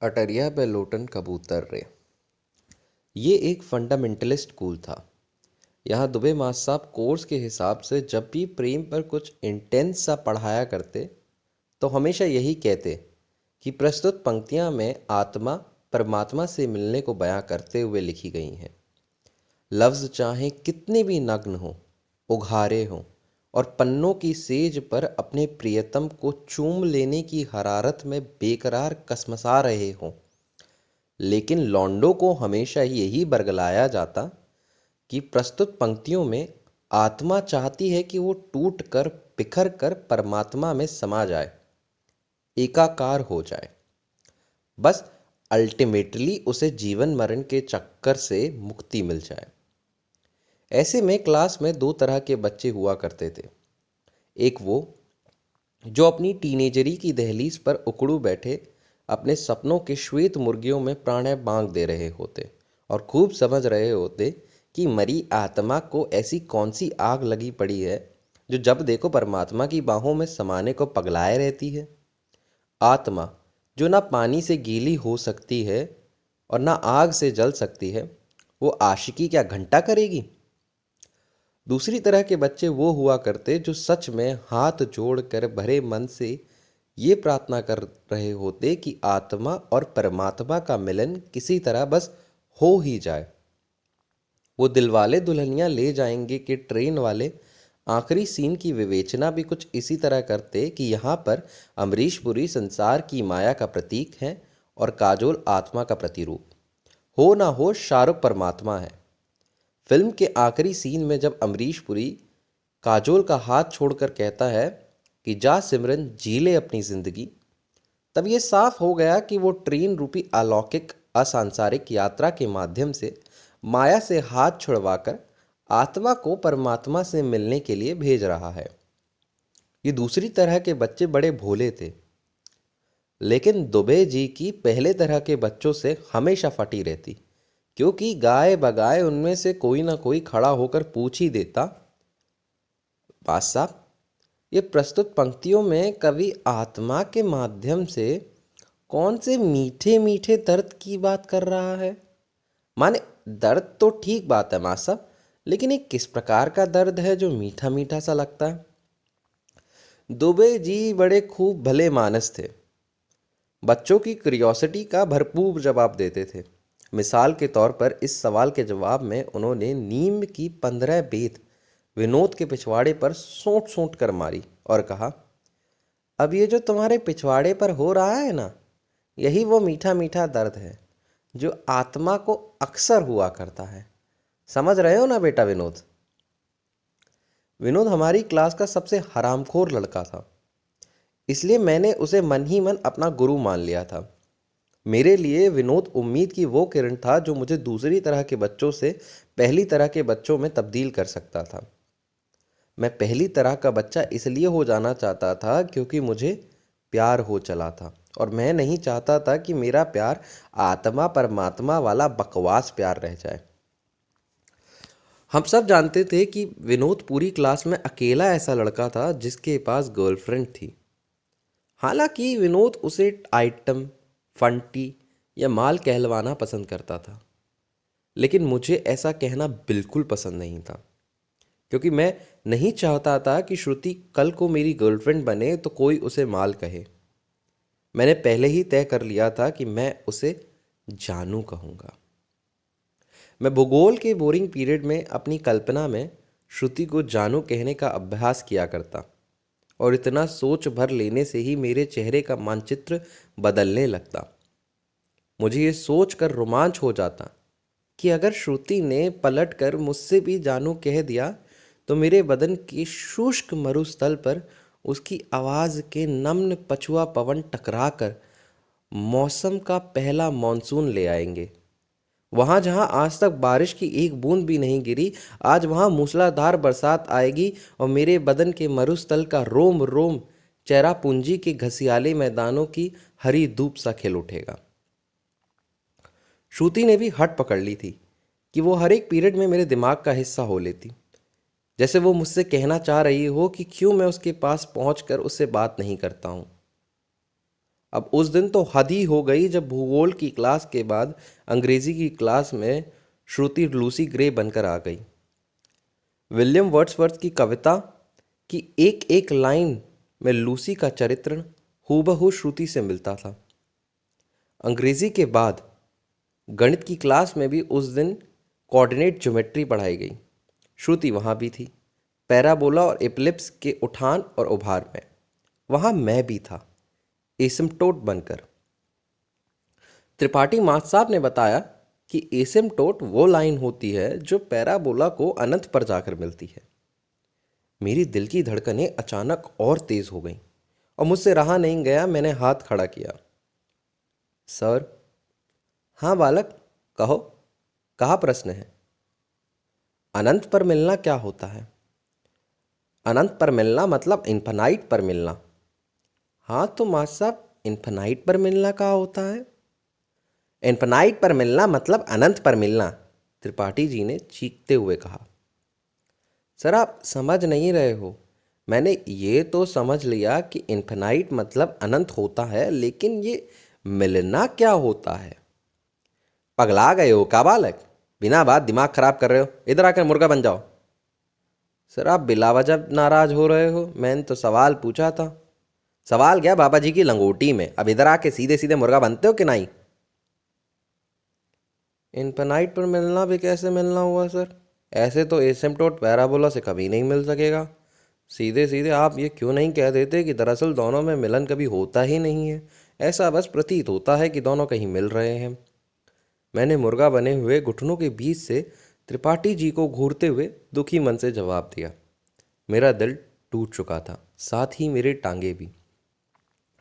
अटरिया पे लोटन कबूतर रे। ये एक फंडामेंटलिस्ट स्कूल था। यहाँ दुबे मास साहब कोर्स के हिसाब से जब भी प्रेम पर कुछ इंटेंस सा पढ़ाया करते तो हमेशा यही कहते कि प्रस्तुत पंक्तियाँ में आत्मा परमात्मा से मिलने को बयां करते हुए लिखी गई हैं। लफ्ज़ चाहे कितने भी नग्न हों, उघारे हों और पन्नों की सेज पर अपने प्रियतम को चूम लेने की हरारत में बेकरार कसमसा रहे हों, लेकिन लॉन्डो को हमेशा यही बरगलाया जाता कि प्रस्तुत पंक्तियों में आत्मा चाहती है कि वो टूट कर बिखर कर परमात्मा में समा जाए, एकाकार हो जाए। बस अल्टीमेटली उसे जीवन मरण के चक्कर से मुक्ति मिल जाए। ऐसे में क्लास में दो तरह के बच्चे हुआ करते थे। एक वो जो अपनी टीनेजरी की दहलीज पर उकड़ू बैठे अपने सपनों के श्वेत मुर्गियों में प्राणय बांध दे रहे होते और खूब समझ रहे होते कि मरी आत्मा को ऐसी कौन सी आग लगी पड़ी है जो जब देखो परमात्मा की बाहों में समाने को पगलाए रहती है। आत्मा जो ना पानी से गीली हो सकती है और ना आग से जल सकती है, वो आशिकी क्या घंटा करेगी। दूसरी तरह के बच्चे वो हुआ करते जो सच में हाथ जोड़कर भरे मन से ये प्रार्थना कर रहे होते कि आत्मा और परमात्मा का मिलन किसी तरह बस हो ही जाए। वो दिलवाले दुल्हनियां ले जाएंगे कि ट्रेन वाले आखिरी सीन की विवेचना भी कुछ इसी तरह करते कि यहाँ पर अमरीश पुरी संसार की माया का प्रतीक है और काजोल आत्मा का प्रतिरूप। हो ना हो, शाहरुख परमात्मा है। फिल्म के आखिरी सीन में जब अमरीश पुरी काजोल का हाथ छोड़कर कहता है कि जा सिमरन जी ले अपनी जिंदगी, तब ये साफ हो गया कि वो ट्रेन रूपी अलौकिक असंसारिक यात्रा के माध्यम से माया से हाथ छुड़वाकर आत्मा को परमात्मा से मिलने के लिए भेज रहा है। ये दूसरी तरह के बच्चे बड़े भोले थे, लेकिन दुबे जी की पहले तरह के बच्चों से हमेशा फटी रहती, क्योंकि गाय बगाए उनमें से कोई ना कोई खड़ा होकर पूछ ही देता, पास साहब, ये प्रस्तुत पंक्तियों में कवि आत्मा के माध्यम से कौन से मीठे मीठे दर्द की बात कर रहा है। माने दर्द तो ठीक बात है मां साहब, लेकिन ये किस प्रकार का दर्द है जो मीठा मीठा सा लगता है। दुबे जी बड़े खूब भले मानस थे, बच्चों की क्यूरियोसिटी का भरपूर जवाब देते थे। मिसाल के तौर पर इस सवाल के जवाब में उन्होंने नीम की 15 बेत विनोद के पिछवाड़े पर सोंट सोंट कर मारी और कहा, अब ये जो तुम्हारे पिछवाड़े पर हो रहा है ना, यही वो मीठा मीठा दर्द है जो आत्मा को अक्सर हुआ करता है। समझ रहे हो ना बेटा विनोद। विनोद हमारी क्लास का सबसे हरामखोर लड़का था, इसलिए मैंने उसे मन ही मन अपना गुरु मान लिया था। मेरे लिए विनोद उम्मीद की वो किरण था जो मुझे दूसरी तरह के बच्चों से पहली तरह के बच्चों में तब्दील कर सकता था। मैं पहली तरह का बच्चा इसलिए हो जाना चाहता था क्योंकि मुझे प्यार हो चला था और मैं नहीं चाहता था कि मेरा प्यार आत्मा परमात्मा वाला बकवास प्यार रह जाए। हम सब जानते थे कि विनोद पूरी क्लास में अकेला ऐसा लड़का था जिसके पास गर्लफ्रेंड थी। हालांकि विनोद उसे आइटम, फंटी या माल कहलवाना पसंद करता था, लेकिन मुझे ऐसा कहना बिल्कुल पसंद नहीं था, क्योंकि मैं नहीं चाहता था कि श्रुति कल को मेरी गर्लफ्रेंड बने तो कोई उसे माल कहे। मैंने पहले ही तय कर लिया था कि मैं उसे जानू कहूँगा। मैं भूगोल के बोरिंग पीरियड में अपनी कल्पना में श्रुति को जानू कहने का अभ्यास किया करता और इतना सोच भर लेने से ही मेरे चेहरे का मानचित्र बदलने लगता। मुझे ये सोच कर रोमांच हो जाता कि अगर श्रुति ने पलट कर मुझसे भी जानू कह दिया तो मेरे बदन के शुष्क मरुस्थल पर उसकी आवाज़ के नम्न पछुआ पवन टकराकर मौसम का पहला मॉनसून ले आएंगे। वहाँ जहाँ आज तक बारिश की एक बूंद भी नहीं गिरी, आज वहाँ मूसलाधार बरसात आएगी और मेरे बदन के मरुस्थल का रोम रोम चेरापूंजी के घसियाले मैदानों की हरी धूप सा खिल उठेगा। श्रुति ने भी हट पकड़ ली थी कि वो हर एक पीरियड में मेरे दिमाग का हिस्सा हो लेती, जैसे वो मुझसे कहना चाह रही हो कि क्यों मैं उसके पास पहुंचकर उससे बात नहीं करता हूँ। अब उस दिन तो हद ही हो गई जब भूगोल की क्लास के बाद अंग्रेजी की क्लास में श्रुति लूसी ग्रे बनकर आ गई। विलियम वर्ड्सवर्थ की कविता की एक एक लाइन में लूसी का चरित्र हूबहू श्रुति से मिलता था। अंग्रेजी के बाद गणित की क्लास में भी उस दिन कोऑर्डिनेट ज्योमेट्री पढ़ाई गई। श्रुति वहाँ भी थी, पैराबोला और एपिलिप्स के उठान और उभार में। वहाँ मैं भी था, एसिम्पटोट बनकर। त्रिपाठी मास्टर साहब ने बताया कि एसिम्पटोट वो लाइन होती है जो पैराबोला को अनंत पर जाकर मिलती है। मेरी दिल की धड़कनें अचानक और तेज हो गईं और मुझसे रहा नहीं गया। मैंने हाथ खड़ा किया। सर। हाँ बालक, कहो, कहाँ प्रश्न है? अनंत पर मिलना क्या होता है? अनंत पर मिलना मतलब इन्फिनाइट पर मिलना। हाँ तो मास्टर साहब, इन्फिनाइट पर मिलना क्या होता है? इन्फिनाइट पर मिलना मतलब अनंत पर मिलना, त्रिपाठी जी ने चीखते हुए कहा। सर आप समझ नहीं रहे हो। मैंने ये तो समझ लिया कि इन्फिनाइट मतलब अनंत होता है, लेकिन ये मिलना क्या होता है? पगला गए हो क्या बालक? बिना बात दिमाग खराब कर रहे हो। इधर आकर मुर्गा बन जाओ। सर आप बिला वजह नाराज हो रहे हो। मैंने तो सवाल पूछा था। सवाल गया बाबा जी की लंगोटी में। अब इधर आके सीधे सीधे मुर्गा बनते हो कि नहीं? इन्फिनाइट पर मिलना भी कैसे मिलना हुआ सर? ऐसे तो एसिम्पटोट पैराबोला से कभी नहीं मिल सकेगा। सीधे सीधे आप ये क्यों नहीं कह देते कि दरअसल दोनों में मिलन कभी होता ही नहीं है, ऐसा बस प्रतीत होता है कि दोनों कहीं मिल रहे हैं। मैंने मुर्गा बने हुए घुटनों के बीच से त्रिपाठी जी को घूरते हुए दुखी मन से जवाब दिया। मेरा दिल टूट चुका था, साथ ही मेरी टांगे भी।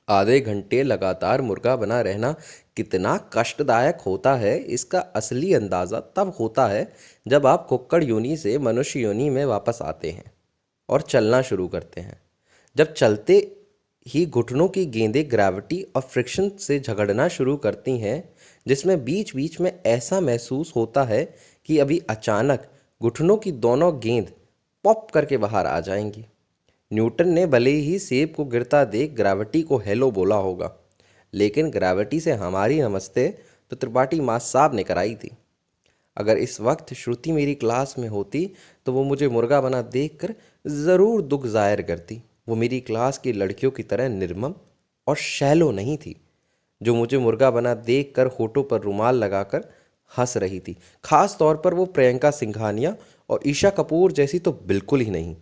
आधे घंटे लगातार मुर्गा बना रहना कितना कष्टदायक होता है, इसका असली अंदाज़ा तब होता है जब आप कुक्कड़ योनि से मनुष्य योनि में वापस आते हैं और चलना शुरू करते हैं। जब चलते ही घुटनों की गेंदें ग्रेविटी और फ्रिक्शन से झगड़ना शुरू करती हैं, जिसमें बीच बीच में ऐसा महसूस होता है कि अभी अचानक घुटनों की दोनों गेंद पॉप करके बाहर आ जाएंगी। न्यूटन ने भले ही सेब को गिरता देख ग्रेविटी को हेलो बोला होगा, लेकिन ग्रेविटी से हमारी नमस्ते तो त्रिपाठी मास्टर साहब ने कराई थी। अगर इस वक्त श्रुति मेरी क्लास में होती तो वो मुझे मुर्गा बना देखकर ज़रूर दुख जाहिर करती। वो मेरी क्लास की लड़कियों की तरह निर्मम और शैलो नहीं थी, जो मुझे मुर्गा बना देखकर होठों पर रुमाल लगाकर हंस रही थी। खास तौर पर वो प्रियंका सिंघानिया और ईशा कपूर जैसी तो बिल्कुल ही नहीं,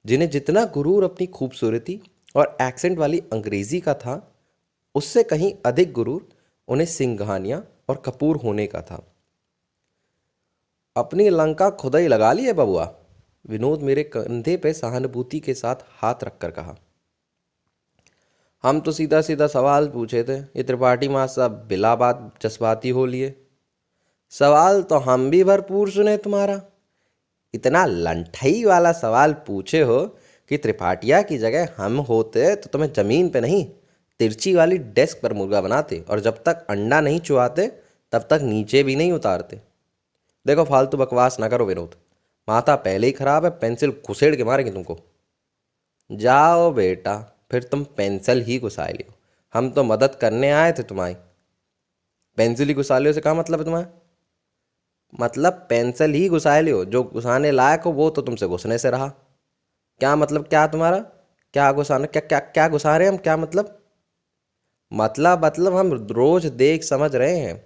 जिन्हें जितना गुरूर अपनी खूबसूरती और एक्सेंट वाली अंग्रेजी का था, उससे कहीं अधिक गुरूर उन्हें सिंघानिया और कपूर होने का था। अपनी लंका खुदा ही लगा ली है बबुआ, विनोद मेरे कंधे पे सहानुभूति के साथ हाथ रखकर कहा। हम तो सीधा सीधा सवाल पूछे थे, ये त्रिपाठी मास्टर साहब बिला बात जज्बाती हो लिए। सवाल तो हम भी भरपूर सुने तुम्हारा। इतना लंठई वाला सवाल पूछे हो कि त्रिपाठिया की जगह हम होते तो तुम्हें ज़मीन पे नहीं, तिरछी वाली डेस्क पर मुर्गा बनाते और जब तक अंडा नहीं चुआते तब तक नीचे भी नहीं उतारते। देखो फालतू बकवास ना करो विनोद, माथा पहले ही खराब है, पेंसिल घुसेड़ के मारेंगे तुमको। जाओ बेटा, फिर तुम पेंसिल ही घुसा लियो। हम तो मदद करने आए थे तुम्हारी। पेंसिल ही घुसा लियो से क्या मतलब है तुम्हारा? मतलब पेंसिल ही घुसा लियो, जो घुसाने लायक हो वो तो तुमसे घुसने से रहा। क्या मतलब क्या तुम्हारा? क्या घुसाना? क्या क्या क्या घुसा रहे हैं हम? क्या मतलब हम रोज देख समझ रहे हैं।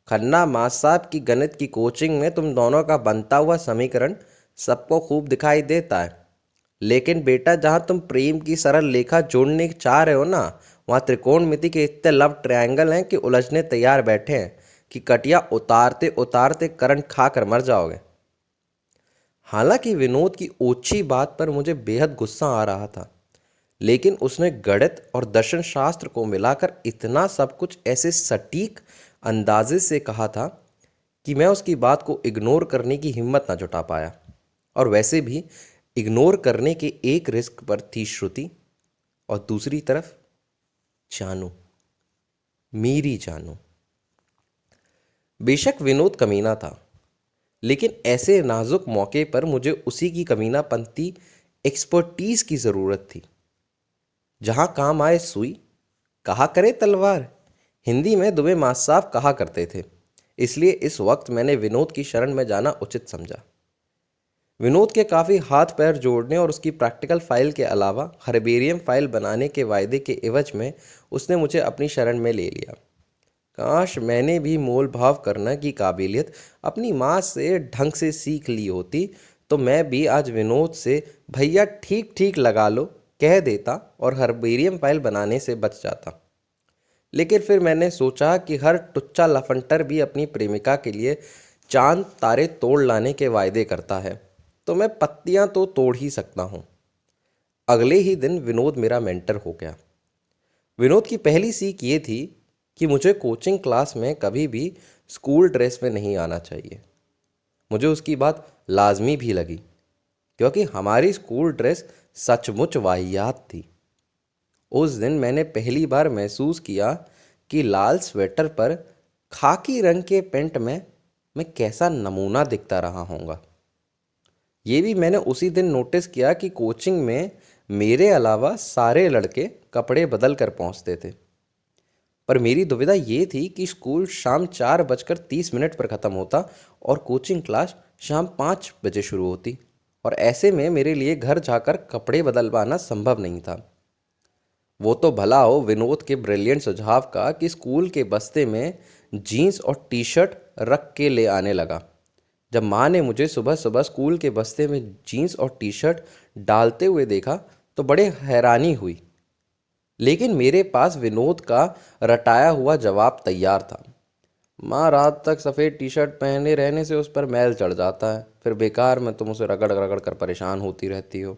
खन्ना मास्टर साहब की गणित की कोचिंग में तुम दोनों का बनता हुआ समीकरण सबको खूब दिखाई देता है, लेकिन बेटा जहाँ तुम प्रेम की सरल लेखा जोड़ने चाह रहे हो ना, वहाँ त्रिकोणमिति के इतने लव ट्रायंगल हैं कि उलझने तैयार बैठे हैं कि कटिया उतारते उतारते करंट खाकर मर जाओगे। हालांकि विनोद की ओछी बात पर मुझे बेहद गुस्सा आ रहा था, लेकिन उसने गणित और दर्शन शास्त्र को मिलाकर इतना सब कुछ ऐसे सटीक अंदाजे से कहा था कि मैं उसकी बात को इग्नोर करने की हिम्मत ना जुटा पाया। और वैसे भी इग्नोर करने के एक रिस्क पर थी श्रुति और दूसरी तरफ जानू, मेरी जानू। बेशक विनोद कमीना था, लेकिन ऐसे नाजुक मौके पर मुझे उसी की कमीनापंती एक्सपर्टीज की ज़रूरत थी। जहाँ काम आए सुई, कहा करे तलवार, हिंदी में दुबे मास साहब कहा करते थे। इसलिए इस वक्त मैंने विनोद की शरण में जाना उचित समझा। विनोद के काफ़ी हाथ पैर जोड़ने और उसकी प्रैक्टिकल फाइल के अलावा हर्बेरियम फाइल बनाने के वायदे के एवज में उसने मुझे अपनी शरण में ले लिया। काश मैंने भी मोल भाव करने की काबिलियत अपनी माँ से ढंग से सीख ली होती, तो मैं भी आज विनोद से भैया ठीक ठीक लगा लो कह देता और हर्बेरियम फाइल बनाने से बच जाता। लेकिन फिर मैंने सोचा कि हर टुच्चा लफंटर भी अपनी प्रेमिका के लिए चांद तारे तोड़ लाने के वायदे करता है, तो मैं पत्तियां तो तोड़ ही सकता हूँ। अगले ही दिन विनोद मेरा मेंटर हो गया। विनोद की पहली सीख ये थी कि मुझे कोचिंग क्लास में कभी भी स्कूल ड्रेस में नहीं आना चाहिए। मुझे उसकी बात लाजमी भी लगी, क्योंकि हमारी स्कूल ड्रेस सचमुच वाहियात थी। उस दिन मैंने पहली बार महसूस किया कि लाल स्वेटर पर खाकी रंग के पेंट में मैं कैसा नमूना दिखता रहा होऊंगा। ये भी मैंने उसी दिन नोटिस किया कि कोचिंग में मेरे अलावा सारे लड़के कपड़े बदल कर पहुंचते थे। पर मेरी दुविधा ये थी कि स्कूल शाम 4:30 पर ख़त्म होता और कोचिंग क्लास शाम 5 बजे शुरू होती, और ऐसे में मेरे लिए घर जाकर कपड़े बदलवाना संभव नहीं था। वो तो भला हो विनोद के ब्रिलियंट सुझाव का कि स्कूल के बस्ते में जीन्स और टी शर्ट रख के ले आने लगा। जब माँ ने मुझे सुबह सुबह स्कूल के बस्ते में जीन्स और टी शर्ट डालते हुए देखा तो बड़े हैरानी हुई। लेकिन मेरे पास विनोद का रटाया हुआ जवाब तैयार था। माँ, रात तक सफ़ेद टी शर्ट पहने रहने से उस पर मैल चढ़ जाता है, फिर बेकार में तुम उसे रगड़ रगड़ कर परेशान होती रहती हो।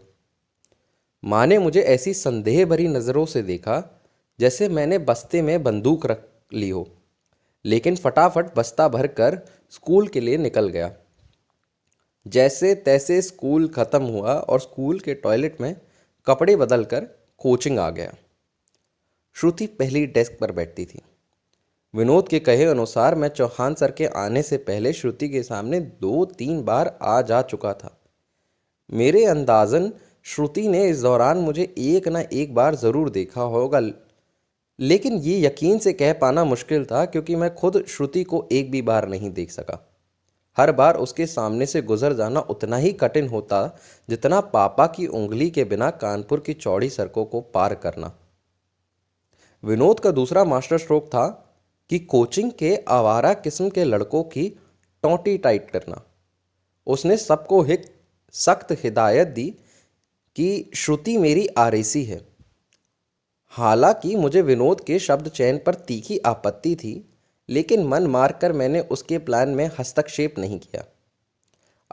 माँ ने मुझे ऐसी संदेह भरी नज़रों से देखा जैसे मैंने बस्ते में बंदूक रख ली हो, लेकिन फटाफट बस्ता भर कर स्कूल के लिए निकल गया। जैसे तैसे स्कूल ख़त्म हुआ और स्कूल के टॉयलेट में कपड़े बदल कर कोचिंग आ गया। श्रुति पहली डेस्क पर बैठती थी। विनोद के कहे अनुसार मैं चौहान सर के आने से पहले श्रुति के सामने 2-3 बार आ जा चुका था। मेरे अंदाज़न श्रुति ने इस दौरान मुझे एक न एक बार ज़रूर देखा होगा, लेकिन ये यकीन से कह पाना मुश्किल था क्योंकि मैं खुद श्रुति को एक भी बार नहीं देख सका। हर बार उसके सामने से गुजर जाना उतना ही कठिन होता जितना पापा की उंगली के बिना कानपुर की चौड़ी सड़कों को पार करना। विनोद का दूसरा मास्टर स्ट्रोक था कि कोचिंग के आवारा किस्म के लड़कों की टोंटी टाइट करना। उसने सबको एक सख्त हिदायत दी कि श्रुति मेरी आरएसी है। हालांकि मुझे विनोद के शब्द चयन पर तीखी आपत्ति थी, लेकिन मन मारकर मैंने उसके प्लान में हस्तक्षेप नहीं किया।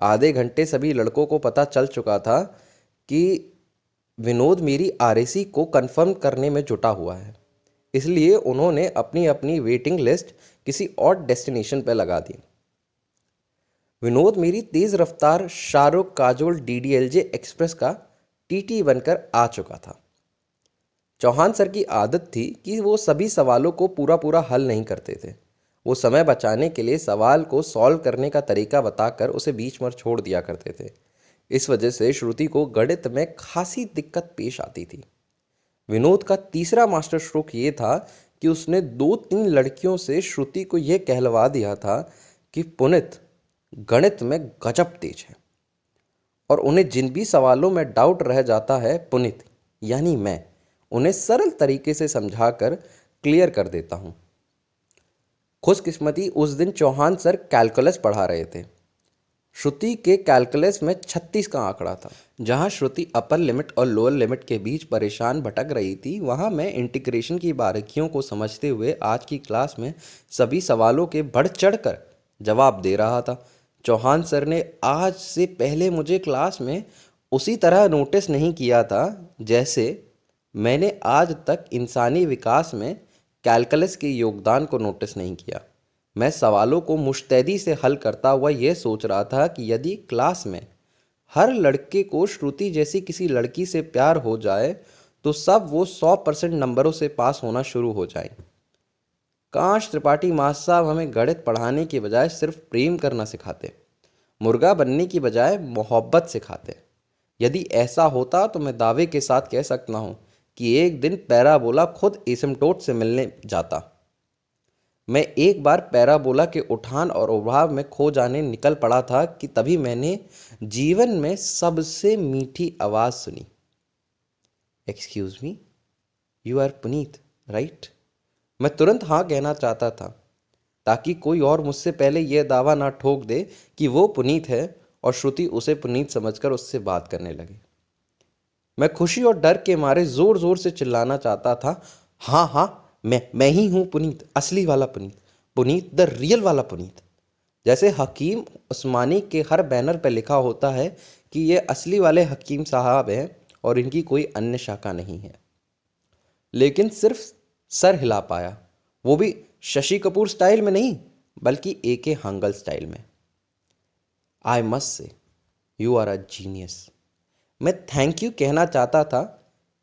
आधे घंटे सभी लड़कों को पता चल चुका था कि विनोद मेरी आरएसी को कंफर्म करने में जुटा हुआ है, इसलिए उन्होंने अपनी अपनी वेटिंग लिस्ट किसी और डेस्टिनेशन पर लगा दी। विनोद मेरी तेज़ रफ्तार शाहरुख काजोल डीडीएलजे एक्सप्रेस का टीटी बनकर आ चुका था। चौहान सर की आदत थी कि वो सभी सवालों को पूरा पूरा हल नहीं करते थे। वो समय बचाने के लिए सवाल को सॉल्व करने का तरीका बताकर उसे बीच में छोड़ दिया करते थे। इस वजह से श्रुति को गणित में खासी दिक्कत पेश आती थी। विनोद का तीसरा मास्टर स्ट्रोक ये था कि उसने 2-3 लड़कियों से श्रुति को यह कहलवा दिया था कि पुनित गणित में गजब तेज है, और उन्हें जिन भी सवालों में डाउट रह जाता है पुनित यानी मैं उन्हें सरल तरीके से समझाकर क्लियर कर देता हूँ। खुशकिस्मती उस दिन चौहान सर कैलकुलस पढ़ा रहे थे। श्रुति के कैलकुलस में 36 का आंकड़ा था। जहाँ श्रुति अपर लिमिट और लोअर लिमिट के बीच परेशान भटक रही थी, वहाँ मैं इंटीग्रेशन की बारीकियों को समझते हुए आज की क्लास में सभी सवालों के बढ़ चढ़ कर जवाब दे रहा था। चौहान सर ने आज से पहले मुझे क्लास में उसी तरह नोटिस नहीं किया था जैसे मैंने आज तक इंसानी विकास में कैलकुलस के योगदान को नोटिस नहीं किया। मैं सवालों को मुस्तैदी से हल करता हुआ यह सोच रहा था कि यदि क्लास में हर लड़के को श्रुति जैसी किसी लड़की से प्यार हो जाए तो सब वो 100% नंबरों से पास होना शुरू हो जाए। काश त्रिपाठी मास्टर साहब हमें गणित पढ़ाने की बजाय सिर्फ प्रेम करना सिखाते, मुर्गा बनने की बजाय मोहब्बत सिखाते। यदि ऐसा होता तो मैं दावे के साथ कह सकता हूँ कि एक दिन पैराबोला खुद एसिम्प्टोट से मिलने जाता। मैं एक बार पैराबोला के उठान और उभाव में खो जाने निकल पड़ा था कि तभी मैंने जीवन में सबसे मीठी आवाज़ सुनी। Excuse me, you are Puneet, right? मैं तुरंत हाँ कहना चाहता था, ताकि कोई और मुझसे पहले यह दावा ना ठोक दे कि वो पुनीत है और श्रुति उसे पुनीत समझकर उससे बात करने लगे। मैं खुशी और डर के मारे जोर जोर से चिल्लाना चाहता था, हाँ हाँ, मैं ही हूँ पुनीत, असली वाला पुनीत, पुनीत द रियल वाला पुनीत। जैसे हकीम उस्मानी के हर बैनर पर लिखा होता है कि ये असली वाले हकीम साहब हैं और इनकी कोई अन्य शाखा नहीं है। लेकिन सिर्फ सर हिला पाया, वो भी शशि कपूर स्टाइल में नहीं, बल्कि AK हांगल स्टाइल में। I must say you are a genius. मैं थैंक यू कहना चाहता था,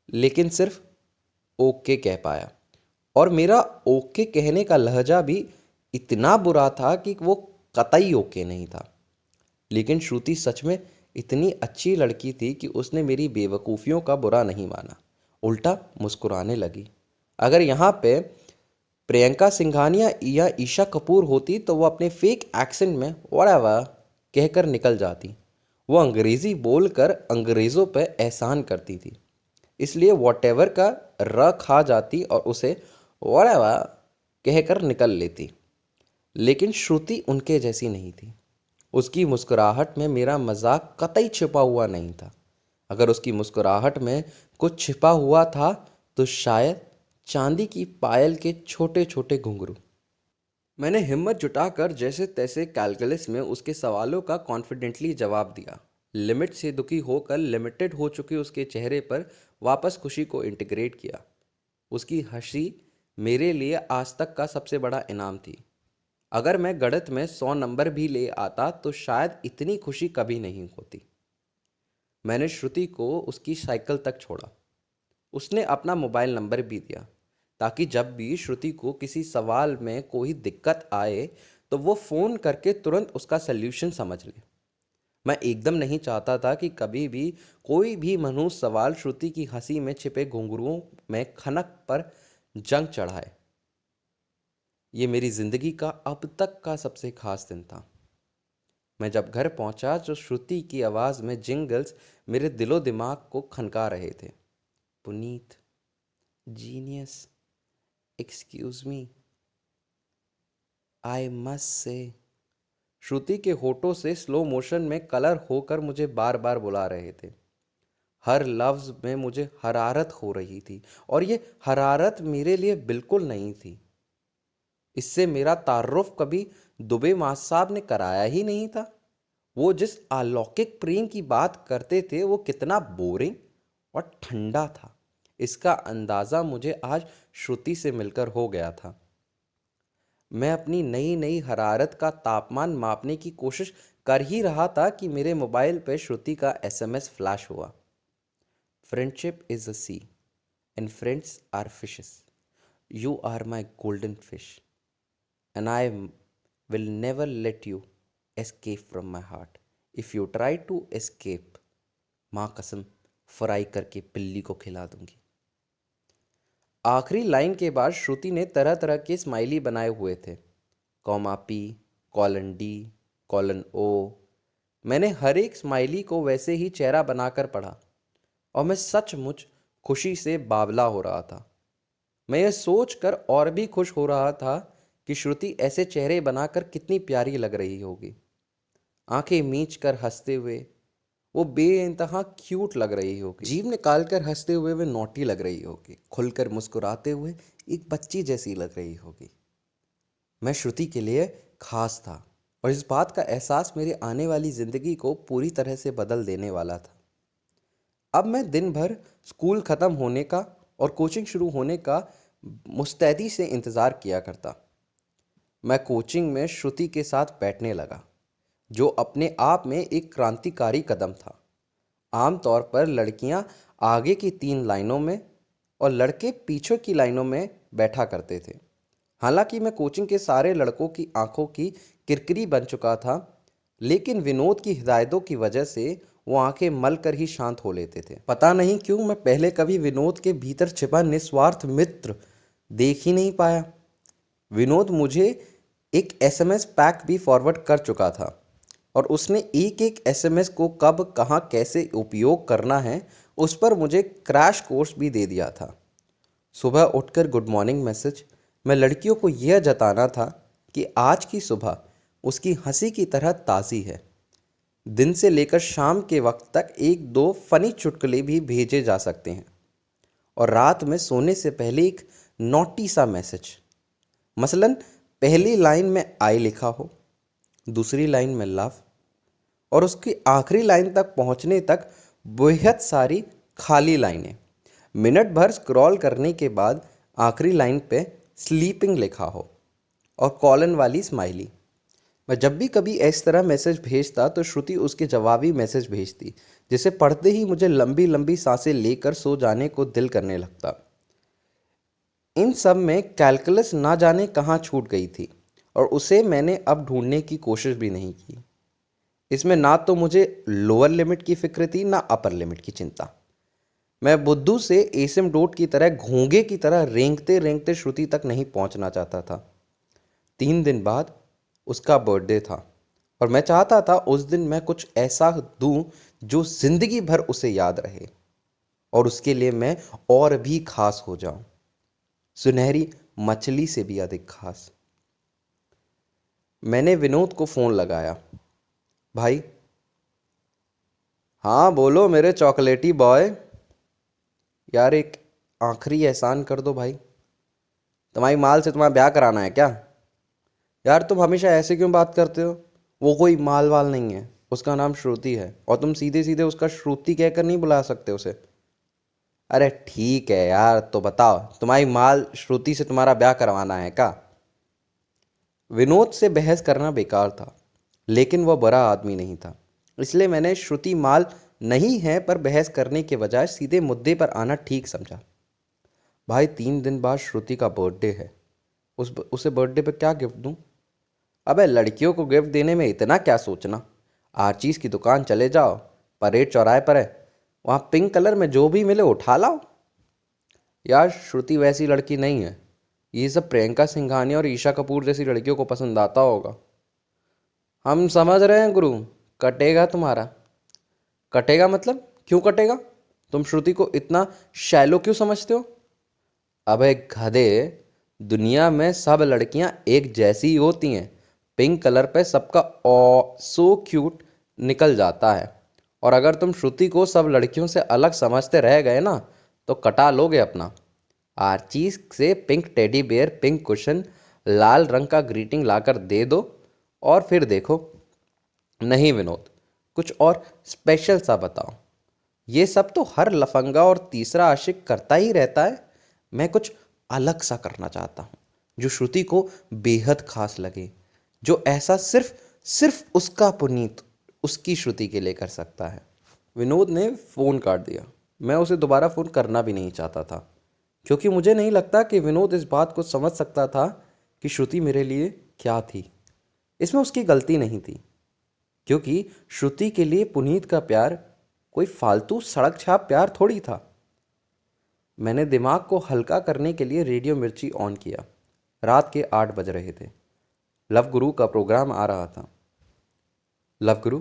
लेकिन सिर्फ ओके कह पाया, और मेरा ओके कहने का लहजा भी इतना बुरा था कि वो कतई ओके नहीं था। लेकिन श्रुति सच में इतनी अच्छी लड़की थी कि उसने मेरी बेवकूफ़ियों का बुरा नहीं माना, उल्टा मुस्कुराने लगी। अगर यहाँ पे प्रियंका सिंघानिया या ईशा कपूर होती तो वो अपने फेक एक्सेंट में व्हाटएवर कहकर निकल जाती। वो अंग्रेज़ी बोलकर अंग्रेज़ों पे एहसान करती थी, इसलिए व्हाटएवर का र खा जाती और उसे व्हाटएवर कहकर निकल लेती। लेकिन श्रुति उनके जैसी नहीं थी। उसकी मुस्कुराहट में मेरा मजाक कतई छिपा हुआ नहीं था। अगर उसकी मुस्कुराहट में कुछ छिपा हुआ था तो शायद चांदी की पायल के छोटे छोटे घुंघरू। मैंने हिम्मत जुटाकर जैसे तैसे कैलकुलस में उसके सवालों का कॉन्फिडेंटली जवाब दिया। लिमिट से दुखी होकर लिमिटेड हो चुके उसके चेहरे पर वापस खुशी को इंटीग्रेट किया। उसकी हंसी मेरे लिए आज तक का सबसे बड़ा इनाम थी। अगर मैं गणित में 100 नंबर भी ले आता तो शायद इतनी खुशी कभी नहीं होती। मैंने श्रुति को उसकी साइकिल तक छोड़ा। उसने अपना मोबाइल नंबर भी दिया, ताकि जब भी श्रुति को किसी सवाल में कोई दिक्कत आए तो वो फ़ोन करके तुरंत उसका सल्यूशन समझ ले। मैं एकदम नहीं चाहता था कि कभी भी कोई भी मनहूस सवाल श्रुति की हंसी में छिपे घुंघरुओं में खनक पर जंग चढ़ाए। ये मेरी ज़िंदगी का अब तक का सबसे खास दिन था। मैं जब घर पहुंचा तो श्रुति की आवाज़ में जिंगल्स मेरे दिलो दिमाग को खनका रहे थे। Puneet, genius, excuse me, I must say. Shruti के होठों से स्लो मोशन में कलर होकर मुझे बार बार बुला रहे थे। हर लफ्ज़ में मुझे हरारत हो रही थी, और ये हरारत मेरे लिए बिल्कुल नहीं थी। इससे मेरा तारुफ कभी दुबे मास साहब ने कराया ही नहीं था। वो जिस अलौकिक प्रेम की बात करते थे वो कितना बोरिंग और ठंडा था, इसका अंदाज़ा मुझे आज श्रुति से मिलकर हो गया था। मैं अपनी नई नई हरारत का तापमान मापने की कोशिश कर ही रहा था कि मेरे मोबाइल पर श्रुति का SMS फ्लैश हुआ। Friendship is a sea and friends are fishes. You are my golden fish and I will never let you escape from my heart. If you try to escape, माँ कसम fry करके बिल्ली को खिला दूंगी। आखिरी line के बाद श्रुति ने तरह तरह के स्माइली बनाए हुए थे, comma P, colon D, colon O। मैंने हर एक स्माइली को वैसे ही चेहरा बनाकर पढ़ा, और मैं सचमुच खुशी से बावला हो रहा था। मैं यह सोचकर और भी खुश हो रहा था कि श्रुति ऐसे चेहरे बनाकर कितनी प्यारी लग रही होगी। आंखें मीच कर हंसते हुए वो बेइंतहा क्यूट लग रही होगी। जीभ निकाल कर हंसते हुए वे नोटी लग रही होगी। खुलकर मुस्कुराते हुए एक बच्ची जैसी लग रही होगी। मैं श्रुति के लिए खास था, और इस बात का एहसास मेरे आने वाली ज़िंदगी को पूरी तरह से बदल देने वाला था। अब मैं दिन भर स्कूल ख़त्म होने का और कोचिंग शुरू होने का मुस्तैदी से इंतज़ार किया करता। मैं कोचिंग में श्रुति के साथ बैठने लगा, जो अपने आप में एक क्रांतिकारी कदम था। आमतौर पर लड़कियां आगे की 3 लाइनों में और लड़के पीछे की लाइनों में बैठा करते थे। हालांकि मैं कोचिंग के सारे लड़कों की आंखों की किरकिरी बन चुका था, लेकिन विनोद की हिदायतों की वजह से वो आंखें मल कर ही शांत हो लेते थे। पता नहीं क्यों मैं पहले कभी विनोद के भीतर छिपा निस्वार्थ मित्र देख ही नहीं पाया। विनोद मुझे एक एसएमएस पैक भी फॉरवर्ड कर चुका था और उसने एक एक एसएमएस को कब कहाँ कैसे उपयोग करना है उस पर मुझे क्रैश कोर्स भी दे दिया था। सुबह उठकर गुड मॉर्निंग मैसेज, मैं लड़कियों को यह जताना था कि आज की सुबह उसकी हंसी की तरह ताज़ी है। दिन से लेकर शाम के वक्त तक एक दो फनी चुटकुले भी भेजे जा सकते हैं और रात में सोने से पहले एक नॉटी सा मैसेज, मसलन पहली लाइन में आई लिखा हो, दूसरी लाइन में लव और उसकी आखिरी लाइन तक पहुंचने तक बेहद सारी खाली लाइनें। मिनट भर स्क्रॉल करने के बाद आखिरी लाइन पे स्लीपिंग लिखा हो और कॉलन वाली स्माइली। मैं जब भी कभी इस तरह मैसेज भेजता तो श्रुति उसके जवाबी मैसेज भेजती, जिसे पढ़ते ही मुझे लंबी लंबी सांसें लेकर सो जाने को दिल करने लगता। इन सब में कैलकुलस ना जाने कहाँ छूट गई थी और उसे मैंने अब ढूंढने की कोशिश भी नहीं की। इसमें ना तो मुझे लोअर लिमिट की फिक्र थी ना अपर लिमिट की चिंता। मैं बुद्धू से एसिम्प्टोट की तरह घोंगे की तरह रेंगते रेंगते श्रुति तक नहीं पहुंचना चाहता था। 3 दिन बाद उसका बर्थडे था और मैं चाहता था उस दिन मैं कुछ ऐसा दूं जो जिंदगी भर उसे याद रहे और उसके लिए मैं और भी खास हो जाऊं, सुनहरी मछली से भी अधिक खास। मैंने विनोद को फ़ोन लगाया। भाई। हाँ बोलो मेरे चॉकलेटी बॉय। यार एक आखिरी एहसान कर दो भाई। तुम्हारी माल से तुम्हारा ब्याह कराना है क्या? यार तुम हमेशा ऐसे क्यों बात करते हो? वो कोई माल वाल नहीं है, उसका नाम श्रुति है और तुम सीधे सीधे उसका श्रुति कहकर नहीं बुला सकते उसे। अरे ठीक है यार, तो बताओ तुम्हारी माल श्रुति से तुम्हारा ब्याह करवाना है क्या? विनोद से बहस करना बेकार था, लेकिन वह बुरा आदमी नहीं था, इसलिए मैंने श्रुति माल नहीं है पर बहस करने के बजाय सीधे मुद्दे पर आना ठीक समझा। भाई 3 दिन बाद श्रुति का बर्थडे है, उसे बर्थडे पे क्या गिफ्ट दूं? अबे लड़कियों को गिफ्ट देने में इतना क्या सोचना, आर्चीज़ की दुकान चले जाओ, परेड चौराहे पर है, वहाँ पिंक कलर में जो भी मिले उठा लाओ। यार श्रुति वैसी लड़की नहीं है, ये सब प्रियंका सिंघानिया और ईशा कपूर जैसी लड़कियों को पसंद आता होगा। हम समझ रहे हैं गुरु, कटेगा तुम्हारा। कटेगा मतलब? क्यों कटेगा? तुम श्रुति को इतना शैलो क्यों समझते हो? अबे गधे, दुनिया में सब लड़कियां एक जैसी ही होती हैं। पिंक कलर पे सबका ओ सो क्यूट निकल जाता है और अगर तुम श्रुति को सब लड़कियों से अलग समझते रह गए ना तो कटा लोगे अपना। आर्चीज से pink teddy bear, pink cushion, लाल रंग का ग्रीटिंग लाकर दे दो और फिर देखो। नहीं विनोद, कुछ और स्पेशल सा बताओ। ये सब तो हर लफंगा और तीसरा आशिक करता ही रहता है। मैं कुछ अलग सा करना चाहता हूँ जो श्रुति को बेहद खास लगे, जो ऐसा सिर्फ सिर्फ उसका पुनीत उसकी श्रुति के लिए कर सकता है। विनोद ने फ़ोन काट दिया। मैं उसे दोबारा फ़ोन करना भी नहीं चाहता था, क्योंकि मुझे नहीं लगता कि विनोद इस बात को समझ सकता था कि श्रुति मेरे लिए क्या थी। इसमें उसकी गलती नहीं थी, क्योंकि श्रुति के लिए पुनीत का प्यार कोई फालतू सड़क छाप प्यार थोड़ी था। मैंने दिमाग को हल्का करने के लिए रेडियो मिर्ची ऑन किया। रात के 8 बज रहे थे। लव गुरु का प्रोग्राम आ रहा था। लव गुरु,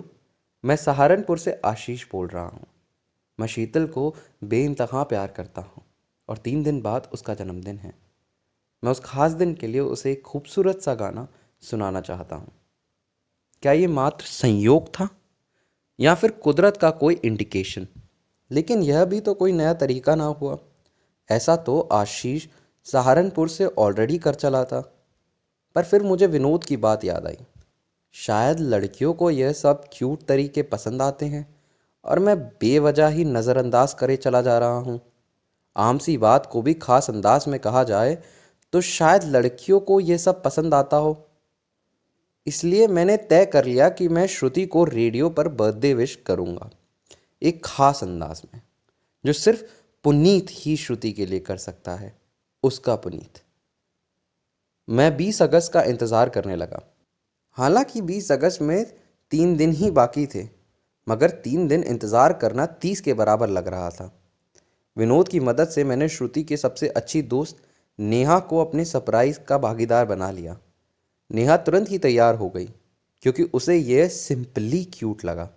मैं सहारनपुर से आशीष बोल रहा हूँ। मैं शीतल को बेइंतहा प्यार करता हूँ और 3 दिन बाद उसका जन्मदिन है। मैं उस खास दिन के लिए उसे एक खूबसूरत सा गाना सुनाना चाहता हूँ। क्या ये मात्र संयोग था या फिर कुदरत का कोई इंडिकेशन? लेकिन यह भी तो कोई नया तरीका ना हुआ। ऐसा तो आशीष सहारनपुर से ऑलरेडी कर चला था। पर फिर मुझे विनोद की बात याद आई। शायद लड़कियों को यह सब क्यूट तरीके पसंद आते हैं और मैं बेवजह ही नज़रअंदाज करे चला जा रहा हूँ। आम सी बात को भी खास अंदाज में कहा जाए तो शायद लड़कियों को यह सब पसंद आता हो। इसलिए मैंने तय कर लिया कि मैं श्रुति को रेडियो पर बर्थडे विश करूँगा, एक खास अंदाज में, जो सिर्फ पुनीत ही श्रुति के लिए कर सकता है, उसका पुनीत। मैं 20 अगस्त का इंतज़ार करने लगा। हालांकि 20 अगस्त में 3 दिन ही बाकी थे। मगर 3 दिन इंतज़ार करना 30 के बराबर लग रहा था। विनोद की मदद से मैंने श्रुति के सबसे अच्छी दोस्त नेहा को अपने सरप्राइज़ का भागीदार बना लिया। नेहा तुरंत ही तैयार हो गई क्योंकि उसे यह सिंपली क्यूट लगा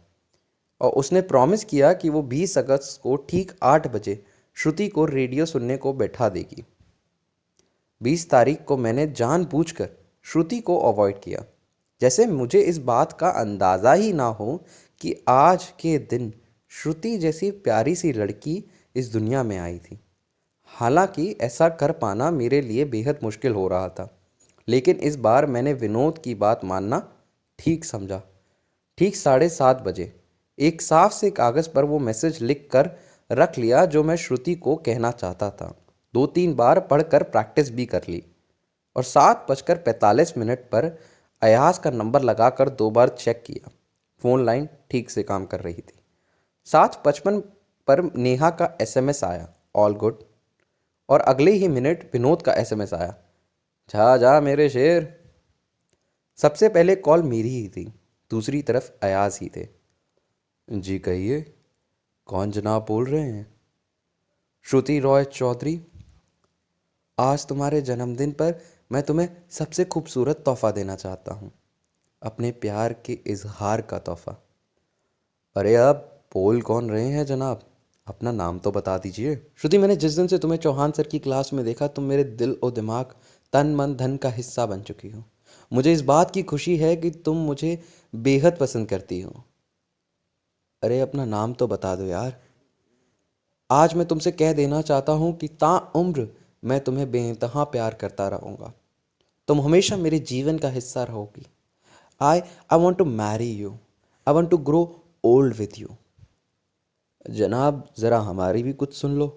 और उसने प्रॉमिस किया कि वो 20 अगस्त को ठीक 8 बजे श्रुति को रेडियो सुनने को बैठा देगी। 20 तारीख को मैंने जानबूझकर श्रुति को अवॉइड किया, जैसे मुझे इस बात का अंदाज़ा ही ना हो कि आज के दिन श्रुति जैसी प्यारी सी लड़की इस दुनिया में आई थी। हालांकि ऐसा कर पाना मेरे लिए बेहद मुश्किल हो रहा था, लेकिन इस बार मैंने विनोद की बात मानना ठीक समझा। ठीक 7:30 बजे एक साफ से कागज़ पर वो मैसेज लिख कर रख लिया जो मैं श्रुति को कहना चाहता था। 2-3 बार पढ़कर प्रैक्टिस भी कर ली और 7:45 पर अयाज का नंबर लगाकर 2 बार चेक किया। फ़ोन लाइन ठीक से काम कर रही थी। 7:55 पर नेहा का एसएमएस आया, ऑल गुड। और अगले ही मिनट विनोद का एसएमएस आया, जा जा मेरे शेर। सबसे पहले कॉल मेरी ही थी, दूसरी तरफ अयाज ही थे। जी कहिए, कौन जनाब बोल रहे हैं? श्रुति रॉय चौधरी। आज तुम्हारे जन्मदिन पर मैं तुम्हें सबसे खूबसूरत तोहफ़ा देना चाहता हूँ, अपने प्यार के इजहार का तोहफ़ा। अरे आप बोल कौन रहे हैं जनाब, अपना नाम तो बता दीजिए। श्रुति, मैंने जिस दिन से तुम्हें चौहान सर की क्लास में देखा, तुम मेरे दिल और दिमाग, तन मन धन का हिस्सा बन चुकी हो। मुझे इस बात की खुशी है कि तुम मुझे बेहद पसंद करती हो। अरे अपना नाम तो बता दो यार। आज मैं तुमसे कह देना चाहता हूँ कि ताउम्र मैं तुम्हें बेइंतहा प्यार करता रहूँगा। तुम हमेशा मेरे जीवन का हिस्सा रहोगी। I want to marry you. I want to grow old with you. जनाब ज़रा हमारी भी कुछ सुन लो।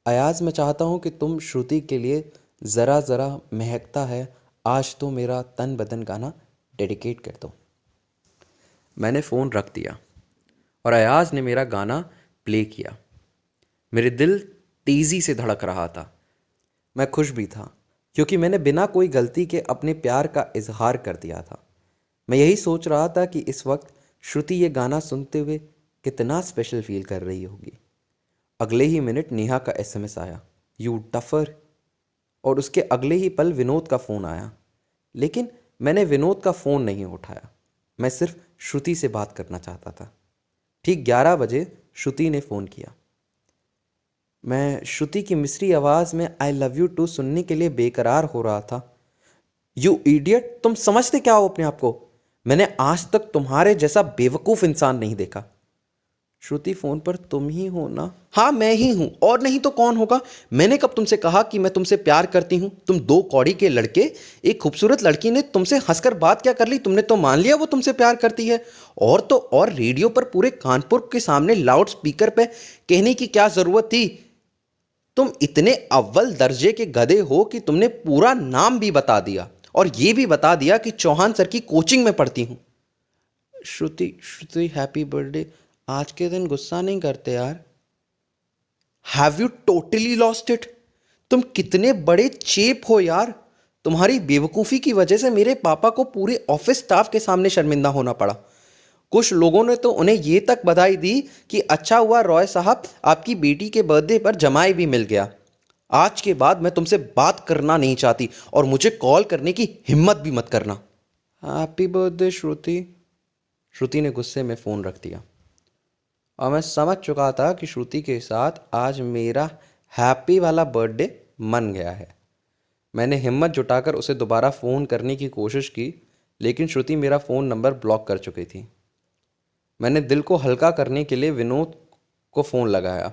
अयाज, मैं चाहता हूँ कि तुम श्रुति के लिए ज़रा ज़रा महकता है आज तो मेरा तन बदन गाना डेडिकेट कर दो। मैंने फ़ोन रख दिया और अयाज ने मेरा गाना प्ले किया। मेरे दिल तेज़ी से धड़क रहा था। मैं खुश भी था क्योंकि मैंने बिना कोई गलती के अपने प्यार का इजहार कर दिया था। मैं यही सोच रहा था कि इस वक्त श्रुति ये गाना सुनते हुए कितना स्पेशल फील कर रही होगी। अगले ही मिनट नेहा का एसएमएस आया, यू टफर। और उसके अगले ही पल विनोद का फ़ोन आया, लेकिन मैंने विनोद का फ़ोन नहीं उठाया। मैं सिर्फ श्रुति से बात करना चाहता था। ठीक 11 बजे श्रुति ने फ़ोन किया। मैं श्रुति की मिस्री आवाज़ में आई लव यू टू सुनने के लिए बेकरार हो रहा था। यू इडियट, तुम समझते क्या हो अपने आप को? मैंने आज तक तुम्हारे जैसा बेवकूफ़ इंसान नहीं देखा। श्रुति, फ़ोन पर तुम ही हो ना? हाँ मैं ही हूँ, और नहीं तो कौन होगा। मैंने कब तुमसे कहा कि मैं तुमसे प्यार करती हूँ? तुम 2 कौड़ी के लड़के, एक खूबसूरत लड़की ने तुमसे हंसकर बात क्या कर ली, तुमने तो मान लिया वो तुमसे प्यार करती है। और तो और रेडियो पर पूरे कानपुर के सामने लाउड स्पीकर पे कहने की क्या ज़रूरत थी? तुम इतने अव्वल दर्जे के गधे हो कि तुमने पूरा नाम भी बता दिया और ये भी बता दिया कि चौहान सर की कोचिंग में पढ़ती हूँ। श्रुति, श्रुति हैप्पी बर्थडे। आज के दिन गुस्सा नहीं करते यार। Have you totally lost it? तुम कितने बड़े चेप हो यार। तुम्हारी बेवकूफ़ी की वजह से मेरे पापा को पूरे ऑफिस स्टाफ के सामने शर्मिंदा होना पड़ा। कुछ लोगों ने तो उन्हें ये तक बधाई दी कि अच्छा हुआ रॉय साहब, आपकी बेटी के बर्थडे पर जमाई भी मिल गया। आज के बाद मैं तुमसे बात करना नहीं चाहती और मुझे कॉल करने की हिम्मत भी मत करना। हैप्पी बर्थडे श्रुति। श्रुति ने गुस्से में फ़ोन रख दिया और मैं समझ चुका था कि श्रुति के साथ आज मेरा हैप्पी वाला बर्थडे मन गया है। मैंने हिम्मत जुटाकर उसे दोबारा फ़ोन करने की कोशिश की, लेकिन श्रुति मेरा फ़ोन नंबर ब्लॉक कर चुकी थी। मैंने दिल को हल्का करने के लिए विनोद को फ़ोन लगाया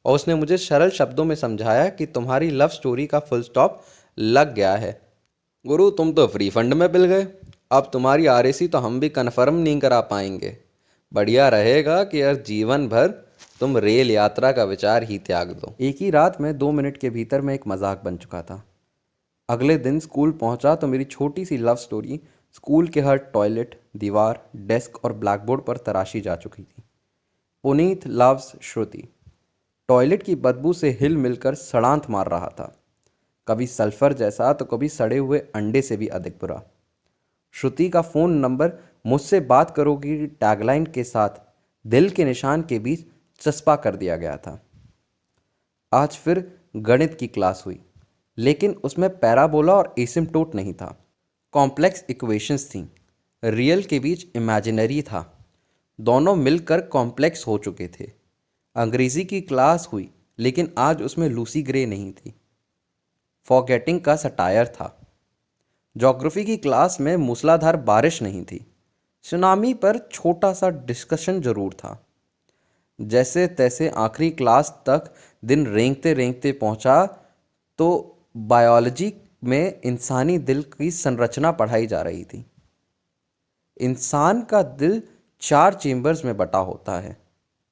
और उसने मुझे सरल शब्दों में समझाया कि तुम्हारी लव स्टोरी का फुल स्टॉप लग गया है। गुरु, तुम तो फ्री फंड में पिल गए। अब तुम्हारी आरएसी तो हम भी कन्फर्म नहीं करा पाएंगे। बढ़िया रहेगा कि यार जीवन भर तुम रेल यात्रा का विचार ही त्याग दो। एक ही रात में 2 मिनट के भीतर मैं एक मजाक बन चुका था। अगले दिन स्कूल पहुंचा तो मेरी छोटी सी लव स्टोरी स्कूल के हर टॉयलेट, दीवार, डेस्क और ब्लैकबोर्ड पर तराशी जा चुकी थी। पुनीत लव्स श्रुति टॉयलेट की बदबू से हिल मिलकर सड़ांत मार रहा था, कभी सल्फर जैसा तो कभी सड़े हुए अंडे से भी अधिक बुरा। श्रुति का फ़ोन नंबर मुझसे बात करोगी टैगलाइन के साथ दिल के निशान के बीच चस्पा कर दिया गया था। आज फिर गणित की क्लास हुई, लेकिन उसमें पैराबोला और एसिम्प्टोट नहीं था। कॉम्प्लेक्स इक्वेशंस थीं। रियल के बीच इमेजिनरी था। दोनों मिलकर कॉम्प्लेक्स हो चुके थे। अंग्रेजी की क्लास हुई, लेकिन आज उसमें लूसी ग्रे नहीं थी। फॉरगेटिंग का सटायर था। ज्योग्राफी की क्लास में मूसलाधार बारिश नहीं थी। सुनामी पर छोटा सा डिस्कशन जरूर था। जैसे तैसे आखिरी क्लास तक दिन रेंगते रेंगते पहुंचा तो बायोलॉजी में इंसानी दिल की संरचना पढ़ाई जा रही थी। इंसान का दिल 4 चेम्बर्स में बटा होता है।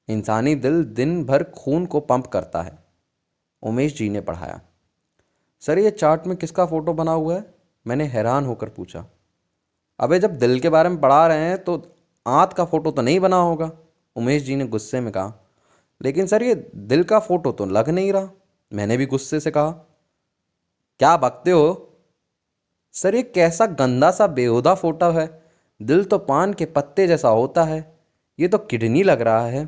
इंसानी दिल दिन भर खून को पंप करता है। उमेश जी ने पढ़ाया। सर, ये चार्ट में किसका फोटो बना हुआ है? मैंने हैरान होकर पूछा। अबे, जब दिल के बारे में पढ़ा रहे हैं तो आंत का फोटो तो नहीं बना होगा, उमेश जी ने गुस्से में कहा। लेकिन सर, ये दिल का फोटो तो लग नहीं रहा, मैंने भी गुस्से से कहा। क्या बकते हो सर, ये कैसा गंदा सा बेहुदा फोटो है। दिल तो पान के पत्ते जैसा होता है, ये तो किडनी लग रहा है।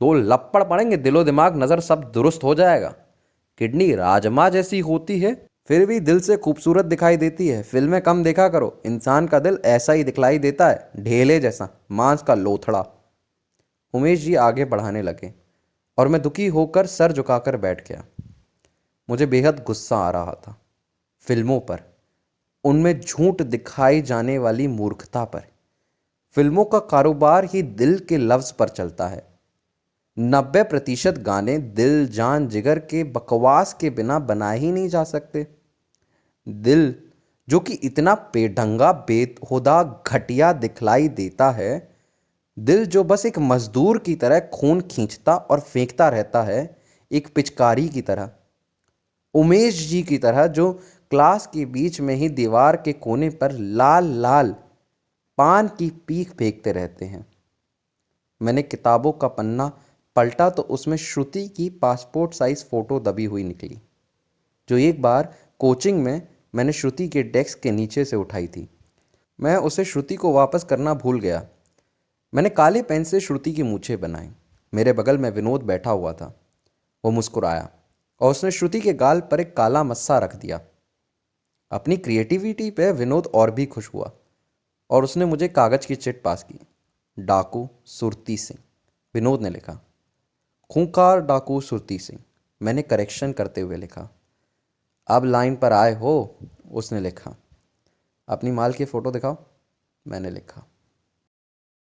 2 लपड़ पड़ेंगे, दिलो दिमाग नज़र सब दुरुस्त हो जाएगा। किडनी राजमा जैसी होती है, फिर भी दिल से खूबसूरत दिखाई देती है। फिल्में कम देखा करो, इंसान का दिल ऐसा ही दिखलाई देता है, ढेले जैसा, मांस का लोथड़ा। उमेश जी आगे बढ़ाने लगे और मैं दुखी होकर सर झुकाकर बैठ गया। मुझे बेहद गुस्सा आ रहा था। फिल्मों पर, उनमें झूठ दिखाई जाने वाली मूर्खता पर। फिल्मों का कारोबार ही दिल के लफ्ज़ पर चलता है। 90% गाने दिल जान जिगर के बकवास के बिना बनाए ही नहीं जा सकते। दिल जो कि इतना बेढंगा बेहुदा घटिया दिखलाई देता है, दिल जो बस एक मजदूर की तरह खून खींचता और फेंकता रहता है, एक पिचकारी की तरह, उमेश जी की तरह, जो क्लास के बीच में ही दीवार के कोने पर लाल लाल पान की पीक फेंकते रहते हैं। मैंने किताबों का पन्ना पलटा तो उसमें श्रुति की पासपोर्ट साइज फ़ोटो दबी हुई निकली, जो एक बार कोचिंग में मैंने श्रुति के डेस्क के नीचे से उठाई थी। मैं उसे श्रुति को वापस करना भूल गया। मैंने काले पेन से श्रुति की मूछें बनाई। मेरे बगल में विनोद बैठा हुआ था। वो मुस्कुराया और उसने श्रुति के गाल पर एक काला मस्सा रख दिया। अपनी क्रिएटिविटी पे विनोद और भी खुश हुआ और उसने मुझे कागज़ की चिट पास की। डाकू सुरती सिंह, विनोद ने लिखा। खूंखार डाकू सुरती सिंह, मैंने करेक्शन करते हुए लिखा। अब लाइन पर आए हो, उसने लिखा। अपनी माल की फ़ोटो दिखाओ, मैंने लिखा।